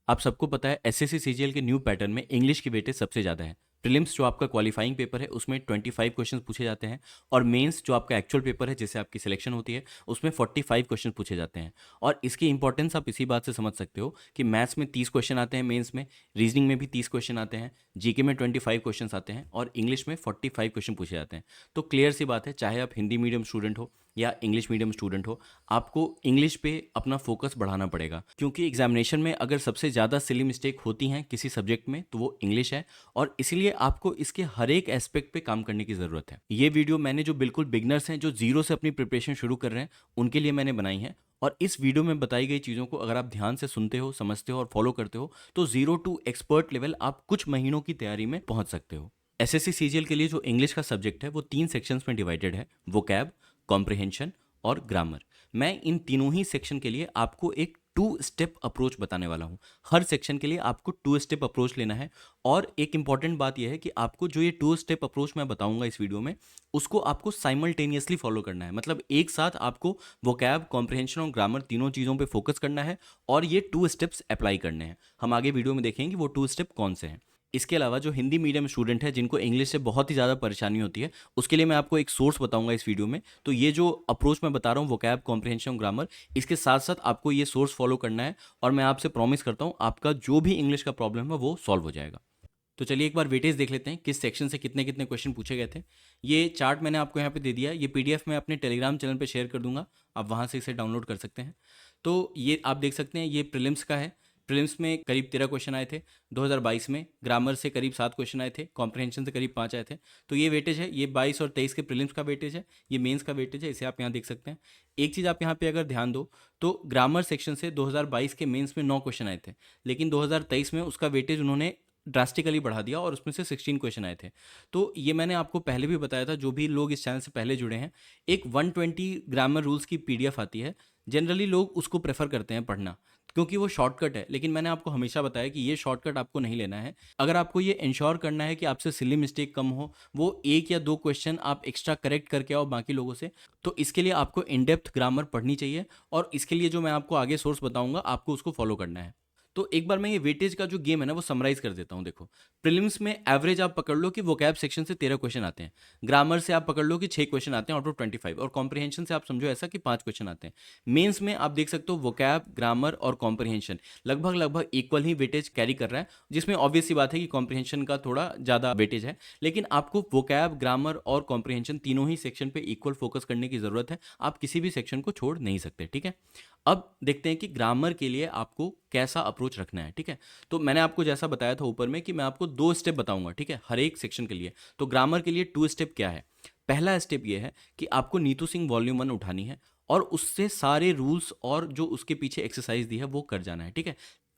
आप सबको पता है एसएससी सीजीएल के न्यू पैटर्न में इंग्लिश की वेटेज सबसे ज़्यादा है। प्रीलिम्स जो आपका क्वालिफाइंग पेपर है उसमें 25 क्वेश्चन पूछे जाते हैं और मेंस जो आपका एक्चुअल पेपर है जिससे आपकी सिलेक्शन होती है उसमें 45 क्वेश्चन पूछे जाते हैं। और इसकी इंपॉर्टेंस आप इसी बात से समझ सकते हो कि मैथ्स में 30 क्वेश्चन आते हैं मेंस में, रीजनिंग में भी 30 क्वेश्चन आते हैं, जीके में 25 क्वेश्चन आते हैं और इंग्लिश में 45 क्वेश्चन पूछे जाते हैं। तो क्लियर सी बात है, चाहे आप हिंदी मीडियम स्टूडेंट हो या इंग्लिश मीडियम स्टूडेंट हो, आपको इंग्लिश पे अपना फोकस बढ़ाना पड़ेगा, क्योंकि एग्जामिनेशन में अगर सबसे ज़्यादा सिली मिस्टेक होती हैं किसी सब्जेक्ट में तो वो इंग्लिश है। और इसीलिए आपको इसके हर एक एस्पेक्ट पे काम करने की ज़रूरत है। ये वीडियो मैंने जो बिल्कुल बिगनर्स हैं, जो जीरो से अपनी प्रिपरेशन शुरू कर रहे हैं, उनके लिए मैंने बनाई है। और इस वीडियो में बताई गई चीज़ों को अगर आप ध्यान से सुनते हो, समझते हो और फॉलो करते हो तो जीरो टू एक्सपर्ट लेवल आप कुछ महीनों की तैयारी में पहुंच सकते हो। एसएससी सीजीएल के लिए जो इंग्लिश का सब्जेक्ट है वो 3 सेक्शंस में डिवाइडेड है, वोकैब, कॉम्प्रिहेंशन और ग्रामर। मैं इन तीनों ही सेक्शन के लिए आपको एक 2 स्टेप अप्रोच बताने वाला हूँ। हर सेक्शन के लिए आपको 2 स्टेप अप्रोच लेना है। और एक इंपॉर्टेंट बात यह है कि आपको जो ये 2 स्टेप अप्रोच मैं बताऊंगा इस वीडियो में, उसको आपको साइमल्टेनियसली फॉलो करना है। मतलब एक साथ आपको वोकैब, कॉम्प्रिहेंशन और ग्रामर तीनों चीज़ों पे फोकस करना है और ये 2 स्टेप्स अप्लाई करने हैं। हम आगे वीडियो में देखेंगे कि वो 2 स्टेप कौन से हैं। इसके अलावा जो हिंदी मीडियम स्टूडेंट है जिनको इंग्लिश से बहुत ही ज़्यादा परेशानी होती है, उसके लिए मैं आपको एक सोर्स बताऊंगा इस वीडियो में। तो ये जो अप्रोच मैं बता रहा हूँ, वोकैब, कॉम्प्रिहेंशन, ग्रामर, इसके साथ साथ आपको ये सोर्स फॉलो करना है और मैं आपसे प्रॉमिस करता हूँ आपका जो भी इंग्लिश का प्रॉब्लम है वो सॉल्व हो जाएगा। तो चलिए एक बार वेटेज देख लेते हैं, किस सेक्शन से कितने कितने क्वेश्चन पूछे गए थे। ये चार्ट मैंने आपको यहाँ पे दे दिया है, ये पीडीएफ मैं अपने टेलीग्राम चैनल पे शेयर कर दूंगा, आप वहाँ से इसे डाउनलोड कर सकते हैं। तो ये आप देख सकते हैं, ये प्रीलिम्स का है। प्रीलिम्स में करीब 13 क्वेश्चन आए थे 2022 में, ग्रामर से करीब 7 क्वेश्चन आए थे, कॉम्प्रिहेंशन से करीब 5 आए थे। तो ये वेटेज है, ये 22 और 23 के प्रीलिम्स का वेटेज है, ये मेंस का वेटेज है, इसे आप यहाँ देख सकते हैं। एक चीज़ आप यहाँ पे अगर ध्यान दो तो ग्रामर सेक्शन से 2022 के मेंस में 9 क्वेश्चन आए थे, लेकिन 2023 में उसका वेटेज उन्होंने ड्रास्टिकली बढ़ा दिया और उसमें से 16 क्वेश्चन आए थे। तो ये मैंने आपको पहले भी बताया था, जो भी लोग इस चैनल से पहले जुड़े हैं, एक 120 ग्रामर रूल्स की पीडीएफ आती है। जनरली लोग उसको प्रेफर करते हैं पढ़ना क्योंकि वो शॉर्टकट है, लेकिन मैंने आपको हमेशा बताया कि ये शॉर्टकट आपको नहीं लेना है। अगर आपको ये इंश्योर करना है कि आपसे सिली मिस्टेक कम हो, वो 1 या 2 क्वेश्चन आप एक्स्ट्रा करेक्ट करके आओ बाकी लोगों से, तो इसके लिए आपको इन डेप्थ ग्रामर पढ़नी चाहिए। और इसके लिए जो मैं आपको आगे सोर्स बताऊंगा आपको उसको फॉलो करना है। तो एक बार मैं ये वेटेज का जो गेम है ना वो समराइज कर देता हूँ। देखो, प्रीलिम्स में एवरेज आप पकड़ लो कि वोकैब सेक्शन से 13 क्वेश्चन आते हैं, ग्रामर से आप पकड़ लो कि 6 क्वेश्चन आते हैं आउट ऑफ 25, और कॉम्प्रिहेंशन से आप समझो ऐसा कि 5 क्वेश्चन आते हैं। मेंस में आप देख सकते हो वोकैब, ग्रामर और कॉम्प्रिहेंशन लगभग लगभग इक्वल ही वेटेज कैरी कर रहा है, जिसमें ऑब्वियस सी बात है कि कॉम्प्रिहेंशन का थोड़ा ज़्यादा वेटेज है। लेकिन आपको वोकैब, ग्रामर और कॉम्प्रिहेंशन तीनों ही सेक्शन पे इक्वल फोकस करने की ज़रूरत है, आप किसी भी सेक्शन को छोड़ नहीं सकते। ठीक है, अब देखते हैं कि ग्रामर के लिए आपको कैसा अप्रोच रखना है। ठीक है, तो मैंने आपको जैसा बताया था ऊपर में कि मैं आपको 2 स्टेप बताऊंगा, ठीक है, हर एक सेक्शन के लिए। तो ग्रामर के लिए 2 स्टेप क्या है? पहला स्टेप ये है कि आपको नीतू सिंह वॉल्यूम 1 उठानी है और उससे सारे रूल्स और जो उसके पीछे एक्सरसाइज दी है वो कर जाना है। ठीक है,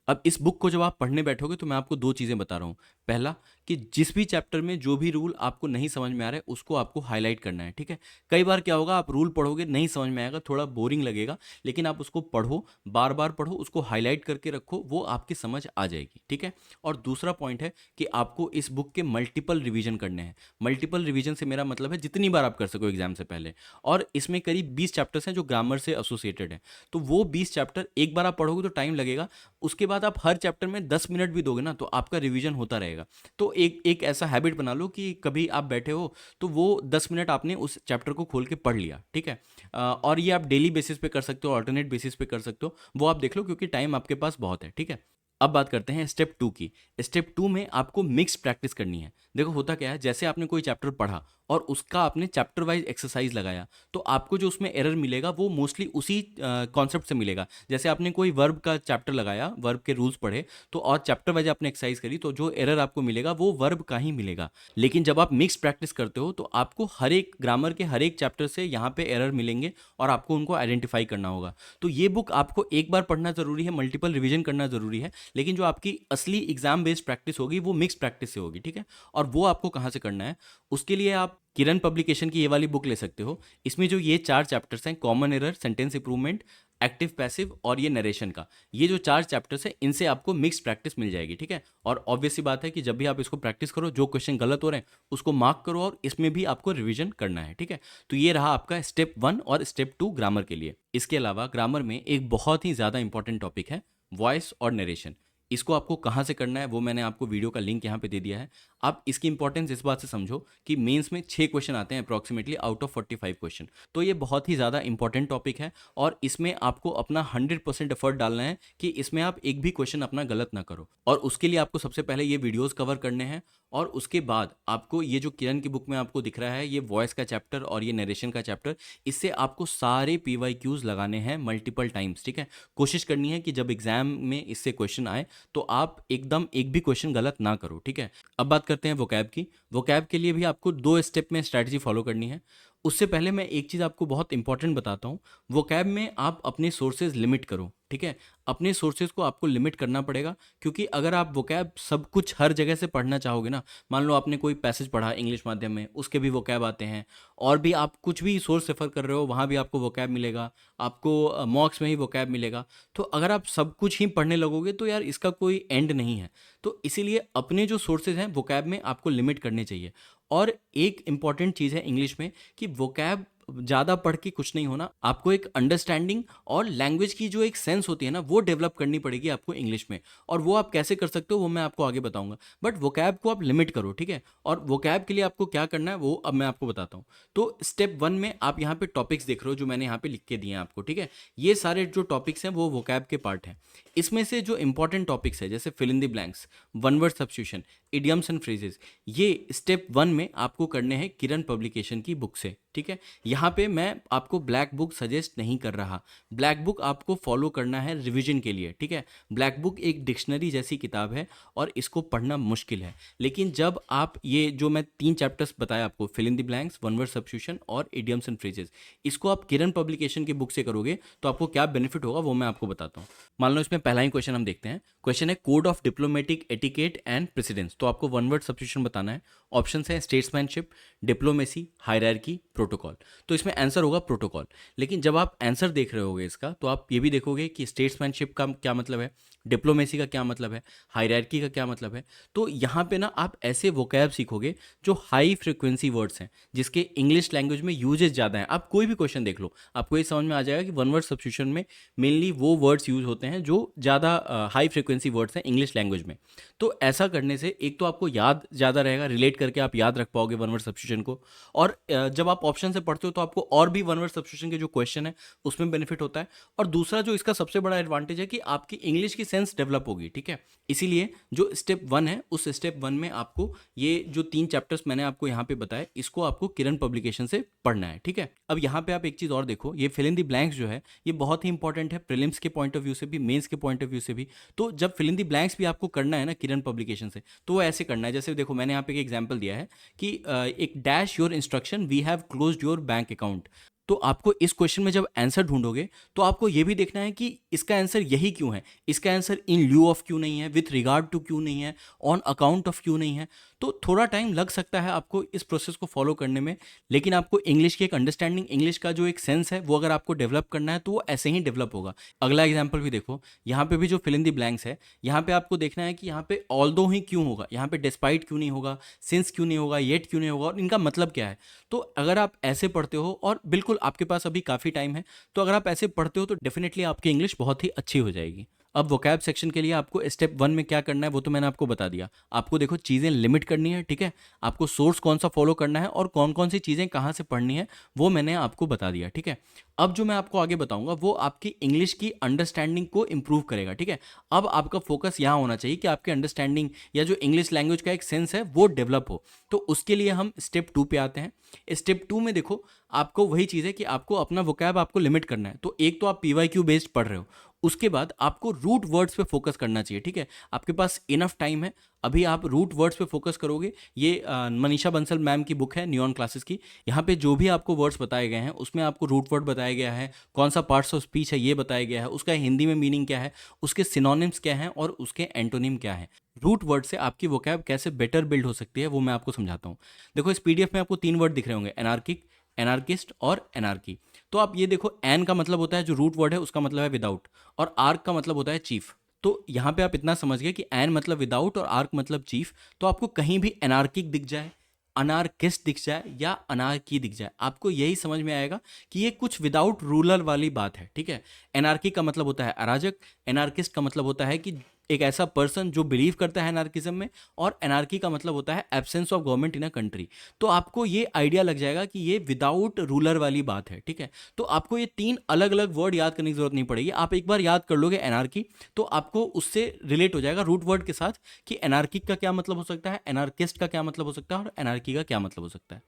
अब इस बुक को जब आप पढ़ने बैठोगे तो मैं आपको 2 चीज़ें बता रहा हूँ। पहला, कि जिस भी चैप्टर में जो भी रूल आपको नहीं समझ में आ रहा है उसको आपको हाईलाइट करना है। ठीक है, कई बार क्या होगा, आप रूल पढ़ोगे नहीं समझ में आएगा, थोड़ा बोरिंग लगेगा, लेकिन आप उसको पढ़ो, बार बार पढ़ो, उसको हाईलाइट करके रखो, वो आपकी समझ आ जाएगी। ठीक है, और दूसरा पॉइंट है कि आपको इस बुक के मल्टीपल रिवीजन करने हैं। मल्टीपल रिवीजन से मेरा मतलब है जितनी बार आप कर सको एग्जाम से पहले। और इसमें करीब 20 चैप्टर्स हैं जो ग्रामर से एसोसिएटेड हैं, तो वो 20 चैप्टर एक बार आप पढ़ोगे तो टाइम लगेगा, उसके बाद आप हर चैप्टर में 10 मिनट भी दोगे ना तो आपका रिवीजन होता रहेगा। तो एक एक ऐसा हैबिट बना लो कि कभी आप बैठे हो तो वो 10 मिनट आपने उस चैप्टर को खोल के पढ़ लिया। ठीक है, और ये आप डेली बेसिस पे कर सकते हो, ऑल्टरनेट बेसिस पे कर सकते हो, वो आप देख लो क्योंकि टाइम आपके पास बहुत है। ठीक है, अब बात करते हैं स्टेप 2 की। स्टेप 2 में आपको मिक्स प्रैक्टिस करनी है। देखो होता क्या है, जैसे आपने कोई चैप्टर पढ़ा और उसका आपने चैप्टर वाइज एक्सरसाइज लगाया, तो आपको जो उसमें एरर मिलेगा वो मोस्टली उसी कॉन्सेप्ट से मिलेगा। जैसे आपने कोई वर्ब का चैप्टर लगाया, वर्ब के रूल्स पढ़े, तो और चैप्टर वाइज आपने एक्सरसाइज करी, तो जो एरर आपको मिलेगा वो वर्ब का ही मिलेगा। लेकिन जब आप मिक्स प्रैक्टिस करते हो तो आपको हर एक ग्रामर के हर एक चैप्टर से यहाँ पे एरर मिलेंगे और आपको उनको आइडेंटिफाई करना होगा। तो ये बुक आपको एक बार पढ़ना जरूरी है, मल्टीपल रिवीजन करना जरूरी है, लेकिन जो आपकी असली एग्जाम बेस्ड प्रैक्टिस होगी वो मिक्स प्रैक्टिस से होगी। ठीक है, और वो आपको कहाँ से करना है, उसके लिए आप किरण पब्लिकेशन की ये वाली बुक ले सकते हो। इसमें जो ये 4 चैप्टर्स हैं, common error, sentence improvement, active passive और ये नरेशन का, ये जो 4 चैप्टर्स हैं इनसे आपको मिक्स प्रैक्टिस मिल जाएगी। ठीक है, और ऑब्वियस सी बात है कि जब भी आप इसको प्रैक्टिस करो, जो क्वेश्चन गलत हो रहे हैं उसको मार्क करो और इसमें भी आपको रिवीजन करना है। ठीक है, तो ये रहा आपका स्टेप 1 और स्टेप 2 ग्रामर के लिए। इसके अलावा ग्रामर में एक बहुत ही ज़्यादा इंपॉर्टेंट टॉपिक है वॉइस और नरेशन। इसको आपको कहाँ से करना है वो मैंने आपको वीडियो का लिंक यहाँ पे दे दिया है। आप इसकी इंपॉर्टेंस इस बात से समझो कि मेंस में 6 क्वेश्चन आते हैं अप्रॉक्सीमेटली आउट ऑफ 45 क्वेश्चन। तो ये बहुत ही ज़्यादा इंपॉर्टेंट टॉपिक है और इसमें आपको अपना 100% एफर्ट डालना है कि इसमें आप एक भी क्वेश्चन अपना गलत ना करो। और उसके लिए आपको सबसे पहले ये वीडियोस कवर करने हैं और उसके बाद आपको ये जो किरण की बुक में आपको दिख रहा है ये वॉइस का चैप्टर और ये नरेशन का चैप्टर, इससे आपको सारे PYQs लगाने हैं मल्टीपल टाइम्स। ठीक है, कोशिश करनी है कि जब एग्जाम में इससे क्वेश्चन आए तो आप एकदम एक भी क्वेश्चन गलत ना करो। ठीक है, अब बात करते हैं वोकैब की। वोकैब के लिए भी आपको 2 स्टेप में स्ट्रैटेजी फॉलो करनी है। उससे पहले मैं एक चीज़ आपको बहुत इंपॉर्टेंट बताता हूँ। वोकैब में आप अपने सोर्सेज लिमिट करो। ठीक है, अपने सोर्सेज को आपको लिमिट करना पड़ेगा, क्योंकि अगर आप वोकैब सब कुछ हर जगह से पढ़ना चाहोगे ना, मान लो आपने कोई पैसेज पढ़ा इंग्लिश माध्यम में, उसके भी वोकैब आते हैं, और भी आप कुछ भी सोर्स रेफर कर रहे हो वहाँ भी आपको वोकैब मिलेगा, आपको मॉक्स में ही वोकैब मिलेगा। तो अगर आप सब कुछ ही पढ़ने लगोगे तो यार इसका कोई एंड नहीं है। तो इसीलिए अपने जो सोर्सेज हैं वोकैब में आपको लिमिट करने चाहिए। और एक इम्पॉर्टेंट चीज़ है इंग्लिश में कि वोकैब ज़्यादा पढ़ के कुछ नहीं होना, आपको एक अंडरस्टैंडिंग और लैंग्वेज की जो एक सेंस होती है ना वो डेवलप करनी पड़ेगी आपको इंग्लिश में। और वो आप कैसे कर सकते हो वो मैं आपको आगे बताऊंगा, बट वोकैब को आप लिमिट करो। ठीक है, और वोकैब के लिए आपको क्या करना है वो अब मैं आपको बताता हूँ। तो स्टेप 1 में आप यहाँ पे टॉपिक्स देख रहे हो जो मैंने यहाँ पे लिख के दिए हैं आपको। ठीक है, ये सारे जो टॉपिक्स हैं वो वोकैब के पार्ट हैं। इसमें से जो इंपॉर्टेंट टॉपिक्स है जैसे fill in the blanks, one word substitution, idioms and phrases, ये स्टेप 1 में आपको करने हैं किरण पब्लिकेशन की बुक से। ठीक है, यहाँ पे मैं आपको ब्लैक बुक सजेस्ट नहीं कर रहा। ब्लैक बुक आपको फॉलो करना है रिवीजन के लिए। ठीक है, ब्लैक बुक एक डिक्शनरी जैसी किताब है और इसको पढ़ना मुश्किल है। लेकिन जब आप ये जो मैं 3 चैप्टर्स बताया आपको, fill in the blanks, one word substitution और इडियम्स एंड फ्रेजेस, इसको आप किरण पब्लिकेशन की बुक से करोगे तो आपको क्या बेनिफिट होगा वो मैं आपको बताता हूँ। मान लो इसमें पहला ही क्वेश्चन हम देखते हैं। क्वेश्चन है code of diplomatic etiquette and precedence. तो आपको वन वर्ड सब्स्टिट्यूशन बताना है। ऑप्शन है स्टेट्समैनशिप, डिप्लोमेसी, हायरार्की, प्रोटोकॉल। तो इसमें आंसर होगा प्रोटोकॉल। लेकिन जब आप आंसर देख रहे होगे इसका तो आप ये भी देखोगे कि स्टेट्समैनशिप का क्या मतलब है, डिप्लोमेसी का क्या मतलब है, हायरार्की का क्या मतलब है। तो यहाँ पे ना आप ऐसे वोकैब सीखोगे जो हाई फ्रिक्वेंसी वर्ड्स हैं, जिसके इंग्लिश लैंग्वेज में यूजेस ज़्यादा हैं। आप कोई भी क्वेश्चन देख लो आपको ये समझ में आ जाएगा कि वन वर्ड सब्स्टिट्यूशन में मेनली वो वर्ड्स यूज होते हैं जो ज़्यादा हाई फ्रिक्वेंसी वर्ड्स हैं इंग्लिश लैंग्वेज में। तो ऐसा करने से एक तो आपको याद ज़्यादा रहेगा, रिलेट करके आप याद रख पाओगे वन वर्ड सब्स्टिट्यूशन को। और जब आप ऑप्शन से पढ़ते हो तो आपको और भी वन वर्ड सब्स्टिट्यूशन के जो क्वेश्चन है उसमें बेनिफिट होता है। और दूसरा जो इसका सबसे बड़ा एडवांटेज है कि आपकी इंग्लिश की सेंस डेवलप होगी। ठीक है, इसीलिए जो स्टेप 1 है उस स्टेप 1 में आपको ये जो 3 चैप्टर्स मैंने आपको यहाँ पे बताए इसको आपको किरण पब्लिकेशन से पढ़ना है। ठीक है, अब यहाँ पे आप एक चीज़ और देखो, ये फिल इन द ब्लैंक्स जो है ये बहुत ही इंपॉर्टेंट है प्रीलिम्स के पॉइंट ऑफ व्यू से भी, मेंस के पॉइंट ऑफ व्यू से भी। तो जब फिल इन द ब्लैंक्स भी आपको करना है ना किरण पब्लिकेशन से, तो वो ऐसे करना है। जैसे देखो मैंने यहाँ पे एक एग्जांपल दिया है कि एक dash your instruction we have closed your bank account. तो आपको इस क्वेश्चन में जब आंसर ढूंढोगे तो आपको ये भी देखना है कि इसका आंसर यही क्यों है, इसका आंसर इन ल्यू ऑफ क्यों नहीं है, विथ रिगार्ड टू क्यों नहीं है, ऑन अकाउंट ऑफ क्यों नहीं है। तो थोड़ा टाइम लग सकता है आपको इस प्रोसेस को फॉलो करने में, लेकिन आपको इंग्लिश की एक अंडरस्टैंडिंग, इंग्लिश का जो एक सेंस है वो अगर आपको डेवलप करना है तो वो ऐसे ही डेवलप होगा। अगला एग्जाम्पल भी देखो, यहाँ पे भी जो फिल इन द ब्लैंक्स है यहाँ पे आपको देखना है कि यहाँ पे ऑल्दो ही क्यों होगा, यहाँ पे डिस्पाइट क्यों नहीं होगा, सिंस क्यों नहीं होगा, येट क्यों नहीं होगा, और इनका मतलब क्या है। तो अगर आप ऐसे पढ़ते हो और बिल्कुल आपके पास अभी काफ़ी टाइम है, तो अगर आप ऐसे पढ़ते हो तो डेफिनेटली आपकी इंग्लिश बहुत ही अच्छी हो जाएगी। अब वोकैब सेक्शन के लिए आपको स्टेप 1 में क्या करना है वो तो मैंने आपको बता दिया। आपको देखो चीज़ें लिमिट करनी है। ठीक है, आपको सोर्स कौन सा फॉलो करना है और कौन कौन सी चीज़ें कहाँ से पढ़नी है वो मैंने आपको बता दिया। ठीक है, अब जो मैं आपको आगे बताऊंगा वो आपकी इंग्लिश की अंडरस्टैंडिंग को इंप्रूव करेगा। ठीक है, अब आपका फोकस यहाँ होना चाहिए कि आपकी अंडरस्टैंडिंग या जो इंग्लिश लैंग्वेज का एक सेंस है वो डेवलप हो। तो उसके लिए हम स्टेप 2 पे आते हैं। स्टेप 2 में देखो आपको वही चीज़ है कि आपको अपना वोकैब आपको लिमिट करना है। तो एक तो आप PYQ बेस्ड पढ़ रहे हो, उसके बाद आपको रूट वर्ड्स पे फोकस करना चाहिए। ठीक है, आपके पास इनफ टाइम है, अभी आप रूट वर्ड्स पे फोकस करोगे। ये मनीषा बंसल मैम की बुक है नियॉन क्लासेस की, यहाँ पे जो भी आपको वर्ड्स बताए गए हैं उसमें आपको रूट वर्ड बताया गया है, कौन सा पार्ट्स ऑफ स्पीच है ये बताया गया है, उसका हिंदी में मीनिंग क्या है, उसके सिनोनिम्स क्या हैं और उसके एंटोनिम क्या है। रूट वर्ड से आपकी वोकैब कैसे बेटर बिल्ड हो सकती है वो मैं आपको समझाता हूँ। देखो इस PDF में आपको 3 वर्ड दिख रहे होंगे, एनार्किक, एनार्किस्ट और एनार्की। तो आप ये देखो, एन का मतलब होता है जो रूट वर्ड है उसका मतलब है विदाउट, और आर्क का मतलब होता है चीफ। तो यहाँ पे आप इतना समझ गए कि एन मतलब विदाउट और आर्क मतलब चीफ। तो आपको कहीं भी एनार्किक दिख जाए, अनार्किस्ट दिख जाए या अनार्की दिख जाए, आपको यही समझ में आएगा कि ये कुछ विदाउट रूलर वाली बात है। ठीक है, एनार्की का मतलब होता है अराजक, एनार्किस्ट का मतलब होता है कि एक ऐसा पर्सन जो बिलीव करता है एनार्किज्म में, और एनार्की का मतलब होता है absence of government in a country. तो आपको ये आइडिया लग जाएगा कि ये विदाउट रूलर वाली बात है, ठीक है। तो आपको ये 3 अलग अलग वर्ड याद करने की जरूरत नहीं पड़ेगी, आप एक बार याद कर लोगे एनार्की, तो आपको उससे रिलेट हो जाएगा रूट वर्ड के साथ कि एनार्की का क्या मतलब हो सकता है, एनार्किस्ट का क्या मतलब हो सकता है, और एनार्की का क्या मतलब हो सकता है।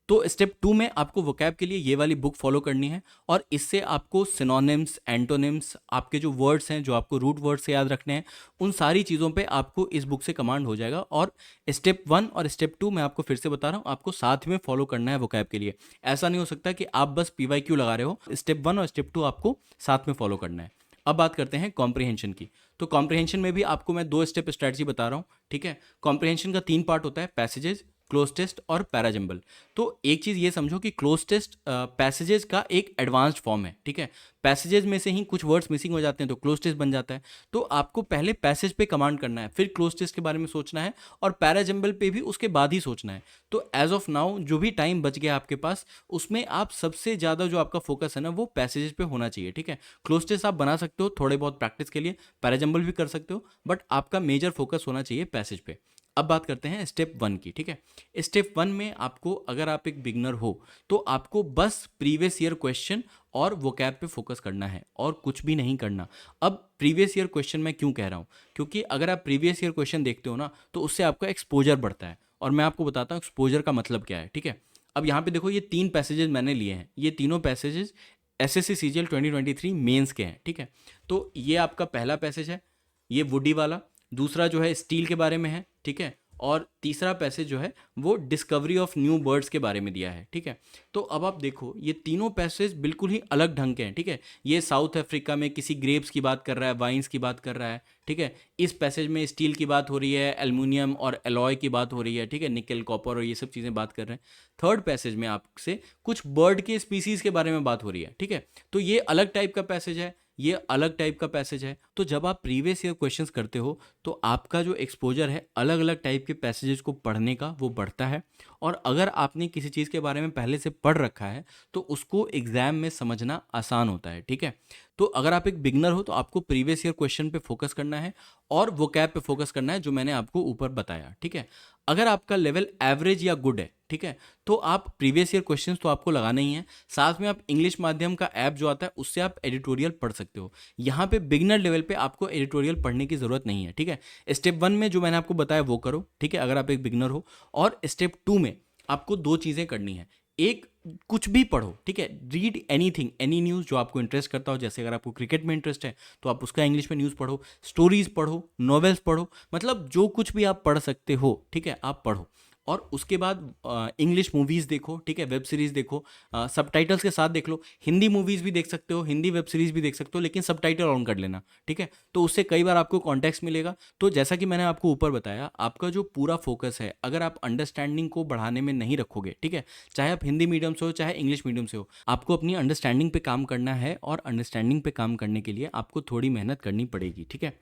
तो स्टेप 2 में आपको वोकैब के लिए ये वाली बुक फॉलो करनी है, और इससे आपको सिनोनिम्स, एंटोनिम्स, आपके जो वर्ड्स हैं जो आपको रूट वर्ड से याद रखने हैं, उन सारी चीज़ों पे आपको इस बुक से कमांड हो जाएगा। और स्टेप 1 और स्टेप 2 मैं आपको फिर से बता रहा हूँ, आपको साथ में फॉलो करना है वोकैब के लिए। ऐसा नहीं हो सकता कि आप बस PYQ लगा रहे हो, स्टेप 1 और स्टेप 2 आपको साथ में फॉलो करना है। अब बात करते हैं कॉम्प्रिहेंशन की। तो कॉम्प्रिहेंशन में भी आपको मैं 2 स्टेप स्ट्रैटेजी बता रहा हूँ, ठीक है। कॉम्प्रिहेंशन का 3 पार्ट होता है, पैसेजेस, क्लोज टेस्ट और पैराजम्बल। तो एक चीज़ ये समझो कि क्लोज टेस्ट पैसेजेस का एक एडवांस्ड फॉर्म है, ठीक है। पैसेजेस में से ही कुछ वर्ड्स मिसिंग हो जाते हैं तो क्लोज टेस्ट बन जाता है। तो आपको पहले पैसेज पे कमांड करना है, फिर क्लोज टेस्ट के बारे में सोचना है, और पैराजम्बल पे भी उसके बाद ही सोचना है। तो एज ऑफ नाउ जो भी टाइम बच गया आपके पास, उसमें आप सबसे ज़्यादा जो आपका फोकस है ना वो पैसेजेस पे होना चाहिए, ठीक है। क्लोज टेस्ट आप बना सकते हो थोड़े बहुत प्रैक्टिस के लिए, पैराजम्बल भी कर सकते हो, बट आपका मेजर फोकस होना चाहिए पैसेज पे। अब बात करते हैं स्टेप 1 की, ठीक है। स्टेप 1 में आपको, अगर आप एक बिगनर हो, तो आपको बस प्रीवियस ईयर क्वेश्चन और वोकैब पे फोकस करना है और कुछ भी नहीं करना। अब प्रीवियस ईयर क्वेश्चन मैं क्यों कह रहा हूँ, क्योंकि अगर आप प्रीवियस ईयर क्वेश्चन देखते हो ना तो उससे आपका एक्सपोजर बढ़ता है, और मैं आपको बताता हूँ एक्सपोजर का मतलब क्या है, ठीक है। अब यहाँ पे देखो, ये 3 पैसेजेस मैंने लिए हैं, ये तीनों पैसेजेस SSC CGL 2023 मेंस के हैं, ठीक है। तो ये आपका पहला पैसेज है, ये वुडी वाला। दूसरा जो है स्टील के बारे में है, ठीक है। और तीसरा पैसेज जो है वो डिस्कवरी ऑफ न्यू बर्ड्स के बारे में दिया है, ठीक है। तो अब आप देखो, ये तीनों पैसेज बिल्कुल ही अलग ढंग के हैं, ठीक है। ये साउथ अफ्रीका में किसी ग्रेप्स की बात कर रहा है, वाइन्स की बात कर रहा है, ठीक है। इस पैसेज में स्टील की बात हो रही है, एल्युमिनियम और एलॉय की बात हो रही है, ठीक है, निकल, कॉपर और ये सब चीज़ें बात कर रहे हैं। थर्ड पैसेज में आपसे कुछ बर्ड के स्पीसीज के बारे में बात हो रही है, ठीक है। तो ये अलग टाइप का पैसेज है, ये अलग टाइप का पैसेज है। तो जब आप प्रीवियस ईयर क्वेश्चंस करते हो तो आपका जो एक्सपोजर है अलग अलग टाइप के पैसेजेस को पढ़ने का वो बढ़ता है, और अगर आपने किसी चीज़ के बारे में पहले से पढ़ रखा है तो उसको एग्जाम में समझना आसान होता है, ठीक है। तो अगर आप एक बिगनर हो तो आपको प्रीवियस ईयर क्वेश्चन पे फोकस करना है और वोकैब पे फोकस करना है, जो मैंने आपको ऊपर बताया, ठीक है। अगर आपका लेवल एवरेज या गुड है, ठीक है, तो आप प्रीवियस ईयर क्वेश्चंस तो आपको लगाना ही है, साथ में आप इंग्लिश माध्यम का ऐप जो आता है उससे आप एडिटोरियल पढ़ सकते हो। यहाँ पे बिगनर लेवल पे आपको एडिटोरियल पढ़ने की ज़रूरत नहीं है, ठीक है। स्टेप 1 में जो मैंने आपको बताया वो करो, ठीक है, अगर आप एक बिगनर हो। और स्टेप 2 में आपको 2 चीज़ें करनी है। एक, कुछ भी पढ़ो, ठीक है, रीड एनीथिंग, एनी न्यूज़ जो आपको इंटरेस्ट करता हो। जैसे अगर आपको क्रिकेट में इंटरेस्ट है तो आप उसका इंग्लिश में न्यूज़ पढ़ो, स्टोरीज पढ़ो, नॉवेल्स पढ़ो, मतलब जो कुछ भी आप पढ़ सकते हो, ठीक है, आप पढ़ो। और उसके बाद इंग्लिश मूवीज़ देखो, ठीक है, वेब सीरीज़ देखो, सबटाइटल्स के साथ देख लो। हिंदी मूवीज़ भी देख सकते हो, हिंदी वेब सीरीज़ भी देख सकते हो, लेकिन सबटाइटल ऑन कर लेना, ठीक है। तो उससे कई बार आपको कॉन्टेक्स्ट मिलेगा। तो जैसा कि मैंने आपको ऊपर बताया, आपका जो पूरा फोकस है, अगर आप अंडरस्टैंडिंग को बढ़ाने में नहीं रखोगे, ठीक है, चाहे आप हिंदी मीडियम से हो चाहे इंग्लिश मीडियम से हो, आपको अपनी अंडरस्टैंडिंग पे काम करना है, और अंडरस्टैंडिंग पे काम करने के लिए आपको थोड़ी मेहनत करनी पड़ेगी, ठीक है।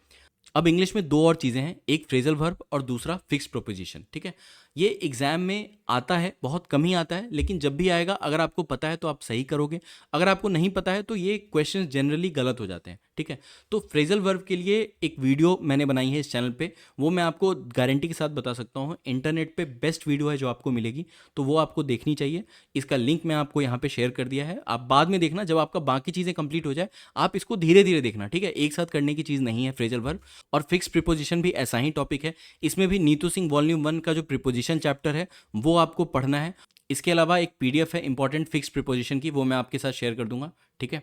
अब इंग्लिश में 2 और चीज़ें हैं, एक फ्रेजल वर्ब और दूसरा फिक्स प्रोपोजिशन, ठीक है। ये एग्जाम में आता है, बहुत कम ही आता है, लेकिन जब भी आएगा अगर आपको पता है तो आप सही करोगे, अगर आपको नहीं पता है तो ये क्वेश्चंस जनरली गलत हो जाते हैं, ठीक है। तो फ्रेजल वर्ब के लिए एक वीडियो मैंने बनाई है इस चैनल पे, वो मैं आपको गारंटी के साथ बता सकता हूँ इंटरनेट पे बेस्ट वीडियो है जो आपको मिलेगी, तो वो आपको देखनी चाहिए। इसका लिंक मैं आपको यहाँ पे शेयर कर दिया है, आप बाद में देखना, जब आपका बाकी चीज़ें कंप्लीट हो जाए आप इसको धीरे धीरे देखना, ठीक है, एक साथ करने की चीज़ नहीं है फ्रेजल वर्ब। और फिक्स प्रीपोजिशन भी ऐसा ही टॉपिक है, इसमें भी नीतू सिंह वॉल्यूम 1 का जो प्रीपोजिशन चैप्टर है वो आपको पढ़ना है। इसके अलावा एक PDF है इंपॉर्टेंट फिक्स प्रीपोजिशन की, वो मैं आपके साथ शेयर कर दूंगा, ठीक है।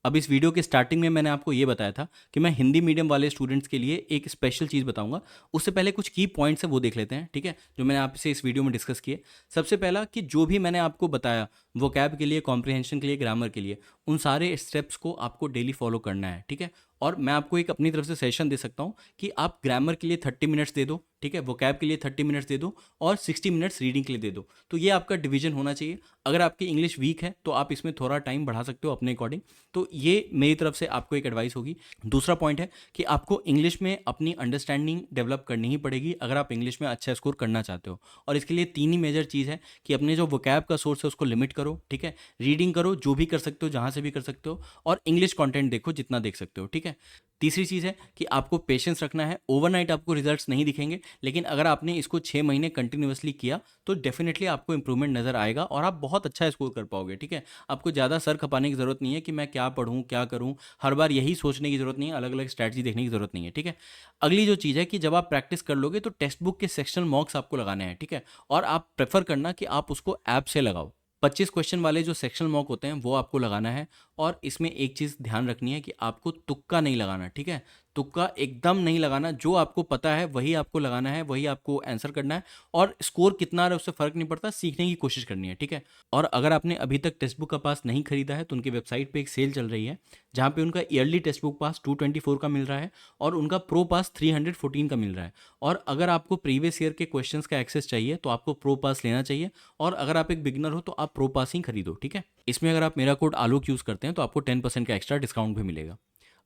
अब इस वीडियो के स्टार्टिंग में मैंने आपको ये बताया था कि मैं हिंदी मीडियम वाले स्टूडेंट्स के लिए एक स्पेशल चीज़ बताऊंगा। उससे पहले कुछ की पॉइंट्स है वो देख लेते हैं, ठीक है, जो मैंने आपसे इस वीडियो में डिस्कस किए। सबसे पहला कि जो भी मैंने आपको बताया वोकैब के लिए, कॉम्प्रिहेंशन के लिए, ग्रामर के लिए, उन सारे स्टेप्स को आपको डेली फॉलो करना है, ठीक है। और मैं आपको एक अपनी तरफ से सेशन दे सकता हूँ कि आप ग्रामर के लिए 30 मिनट्स दे दो, ठीक है, वोकैब के लिए 30 मिनट्स दे दो, और 60 मिनट्स रीडिंग के लिए दे दो। तो ये आपका डिवीजन होना चाहिए। अगर आपकी इंग्लिश वीक है तो आप इसमें थोड़ा टाइम बढ़ा सकते हो अपने अकॉर्डिंग। तो ये मेरी तरफ से आपको एक एडवाइस होगी। दूसरा पॉइंट है कि आपको इंग्लिश में अपनी अंडरस्टैंडिंग डेवलप करनी ही पड़ेगी अगर आप इंग्लिश में अच्छा स्कोर करना चाहते हो। और इसके लिए 3 ही मेजर चीज़ है कि अपने जो वोकैब का सोर्स है उसको लिमिट करो, करो, ठीक है, रीडिंग करो जो भी कर सकते हो, जहाँ से भी कर सकते हो, और इंग्लिश कंटेंट देखो जितना देख सकते हो, ठीक है। तीसरी चीज़ है कि आपको पेशेंस रखना है। ओवरनाइट आपको रिजल्ट्स नहीं दिखेंगे, लेकिन अगर आपने इसको 6 महीने कंटिन्यूअसली किया तो डेफिनेटली आपको इंप्रूवमेंट नज़र आएगा और आप बहुत अच्छा स्कोर कर पाओगे, ठीक है। आपको ज़्यादा सर खपाने की ज़रूरत नहीं है कि मैं क्या पढ़ूँ क्या करूँ, हर बार यही सोचने की ज़रूरत नहीं है, अलग अलग स्ट्रैटेजी देखने की ज़रूरत नहीं है, ठीक है। अगली जो चीज़ है कि जब आप प्रैक्टिस कर लोगे तो टेक्स्ट बुक के सेक्शनल मॉक्स आपको लगाने हैं, ठीक है, और आप प्रेफर करना कि आप उसको ऐप से लगाओ। 25 क्वेश्चन वाले जो सेक्शनल मॉक होते हैं वो आपको लगाना है। और इसमें एक चीज़ ध्यान रखनी है कि आपको तुक्का नहीं लगाना, ठीक है। तुक्का एकदम नहीं लगाना, जो आपको पता है वही आपको लगाना है, वही आपको आंसर करना है, और स्कोर कितना आ रहा है उससे फ़र्क नहीं पड़ता, सीखने की कोशिश करनी है, ठीक है। और अगर आपने अभी तक टेक्स्ट बुक का पास नहीं खरीदा है तो उनकी वेबसाइट पे एक सेल चल रही है जहाँ पे उनका ईयरली टेक्स्ट बुक पास 224 का मिल रहा है और उनका प्रो पास 314 का मिल रहा है। और अगर आपको प्रीवियस ईयर के क्वेश्चंस का एक्सेस चाहिए तो आपको प्रो पास लेना चाहिए, और अगर आप एक बिगनर हो तो आप प्रो पास ही खरीदो, ठीक है। इसमें अगर आप मेरा कोड आलोक यूज़ करते हैं तो आपको 10% का एक्स्ट्रा डिस्काउंट भी मिलेगा।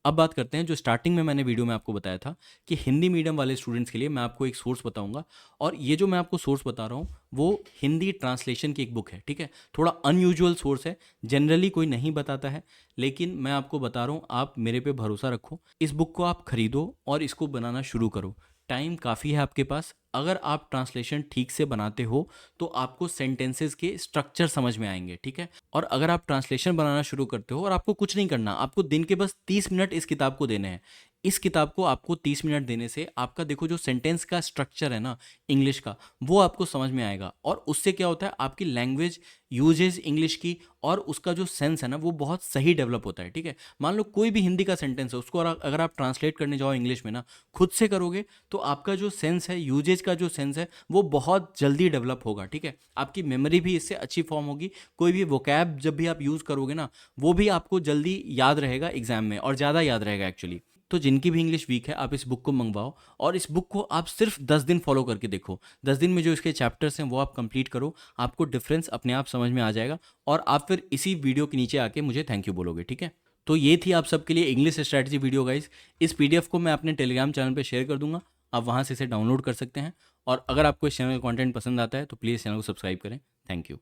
अब बात करते हैं जो स्टार्टिंग में मैंने वीडियो में आपको बताया था कि हिंदी मीडियम वाले स्टूडेंट्स के लिए मैं आपको एक सोर्स बताऊंगा, और ये जो मैं आपको सोर्स बता रहा हूँ वो हिंदी ट्रांसलेशन की एक बुक है, ठीक है। थोड़ा अनयूजुअल सोर्स है, जनरली कोई नहीं बताता है, लेकिन मैं आपको बता रहा हूँ, आप मेरे पे भरोसा रखो, इस बुक को आप खरीदो और इसको बनाना शुरू करो। टाइम काफ़ी है आपके पास। अगर आप ट्रांसलेशन ठीक से बनाते हो तो आपको सेंटेंसेस के स्ट्रक्चर समझ में आएंगे, ठीक है। और अगर आप ट्रांसलेशन बनाना शुरू करते हो और आपको कुछ नहीं करना, आपको दिन के बस 30 मिनट इस किताब को देने हैं, इस किताब को आपको 30 मिनट देने से आपका देखो जो सेंटेंस का स्ट्रक्चर है ना इंग्लिश का, वो आपको समझ में आएगा, और उससे क्या होता है आपकी लैंग्वेज यूजेज इंग्लिश की और उसका जो सेंस है ना वो बहुत सही डेवलप होता है, ठीक है। मान लो कोई भी हिंदी का सेंटेंस है, उसको अगर आप ट्रांसलेट करने जाओ इंग्लिश में ना, खुद से करोगे तो आपका जो सेंस है, यूजेज का जो सेंस है, वो बहुत जल्दी डेवलप होगा, ठीक है। आपकी मेमोरी भी इससे अच्छी फॉर्म होगी, कोई भी वोकैब जब भी आप यूज़ करोगे ना वो भी आपको जल्दी याद रहेगा एग्जाम में, और ज़्यादा याद रहेगा एक्चुअली। तो जिनकी भी इंग्लिश वीक है आप इस बुक को मंगवाओ, और इस बुक को आप सिर्फ 10 दिन फॉलो करके देखो। 10 दिन में जो इसके चैप्टर्स हैं वो आप कंप्लीट करो, आपको डिफरेंस अपने आप समझ में आ जाएगा, और आप फिर इसी वीडियो के नीचे आके मुझे थैंक यू बोलोगे, ठीक है। तो ये थी आप सबके लिए इंग्लिश स्ट्रैटेजी वीडियो गाइस। इस पीडीएफ को मैं अपने टेलीग्राम चैनल पे शेयर कर दूंगा, आप वहाँ से इसे डाउनलोड कर सकते हैं। और अगर आपको इस चैनल का कंटेंट पसंद आता है तो प्लीज़ चैनल को सब्सक्राइब करें। Thank you.